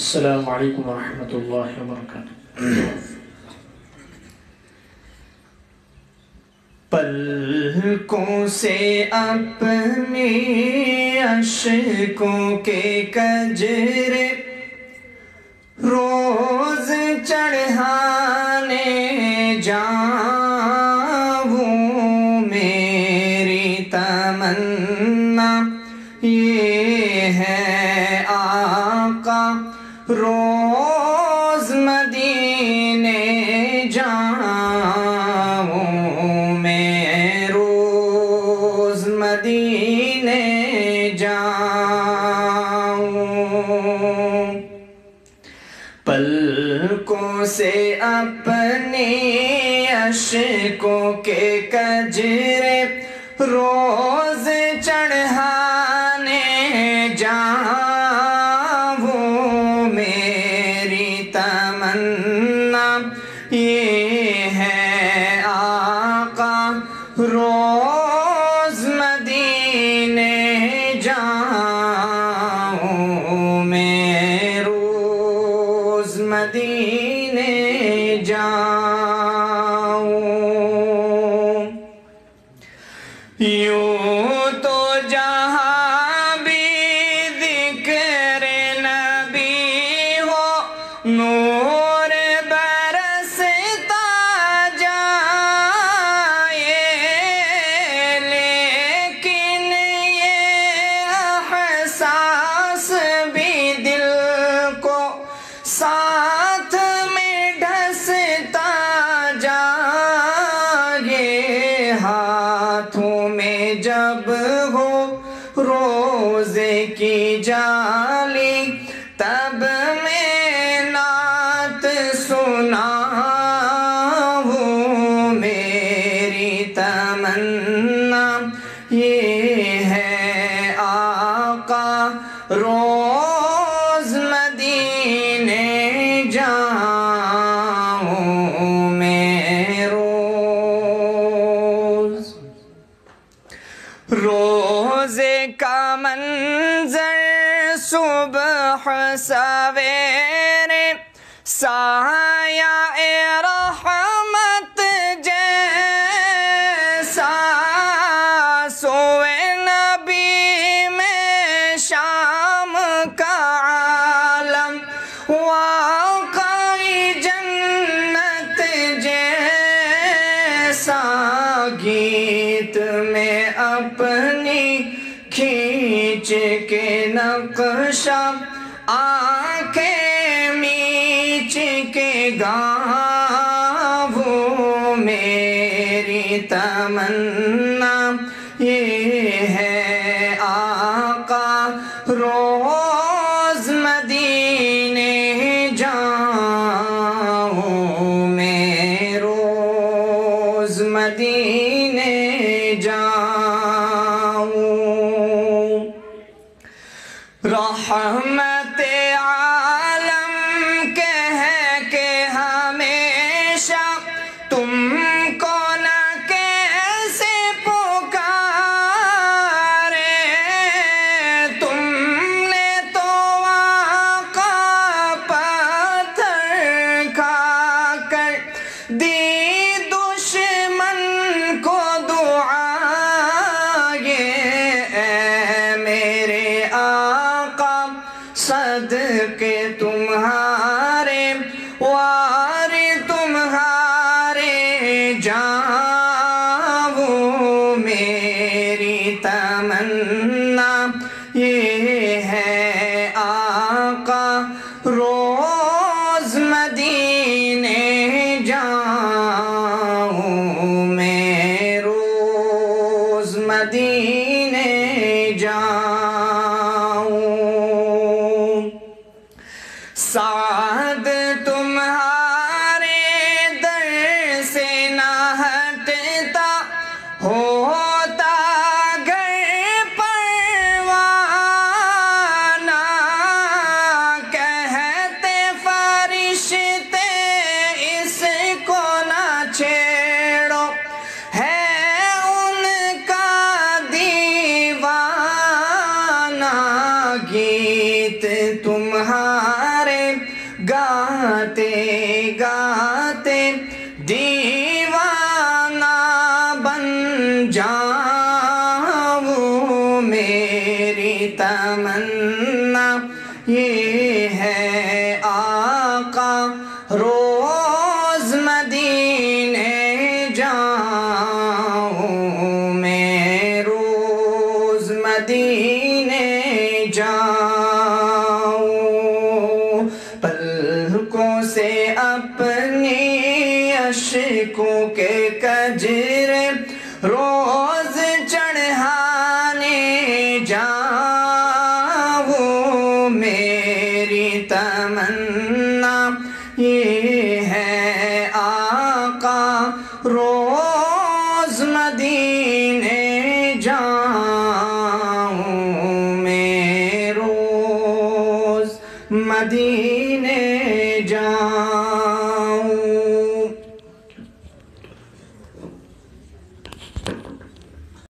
السلام علیکم ورحمۃ اللہ وبرکاتہ۔ پلکوں سے اپنے اشکوں کے کجرے روز چڑھانے جاؤں، میری تمنا یہ ہے آقا روز مدینے جاؤں، میں روز مدینے جاؤں۔ پلکوں سے اپنے اشکوں کے کجرے روز چڑھانے جاؤں، میری تمنا یہ ہے آقا روز مدینے جاؤں، میں روز مدینے جاؤں۔ یوں تو جہاں بھی ذکر نبی ہو نور برستا جائے، لیکن یہ احساس بھی دل کو ساتھ میں ڈھستا جائے، ہاتھوں میں جب ہو روزے کی جالی تب میں نعت سناؤں، میری تمنا یہ ہے آقا روز مدینے جاؤں، میں روزے کا منظر صبح سویرے سایہ رحمت جیسا، سوئے نبی میں شام کا عالم واقعی جنت جیسا، گیت میں اپنی کھینچ کے نقشہ آنکھیں میچ کے گاؤں، میری تمنا یہ ہے آقا روز مدینے جاؤں، میں روز مدینے جاؤں۔ رحمت عالم کہہ کے ہمیشہ تم کو نہ کیسے پکارے، تم نے تو آقا پتھر کھا کر دی دشمن کو دعا، صدقے تمہارے وار تمہارے جاؤں، میری تمنا یہ ہے آقا روز مدینے جاؤں، میں روز مدینے جاؤں۔ سعد تمہارے در سے نہ ہٹتا ہوتا گھر پروانہ، کہتے فرشتے اس کو نہ چھیڑو، ہے ان کا دیوانہ، گیت تمہارے گاتے گاتے دیوانہ بن جاؤں، میری تمنا یہ ہے آقا روز مدینے جاؤں، میں روز مدینے جاؤں، پلکوں سے اپنی اشکوں کے کجرے روز چڑھانے جاؤں، میری تمنا یہ ہے آقا روز مدینے جاؤں، میں روز مدینے جاؤں۔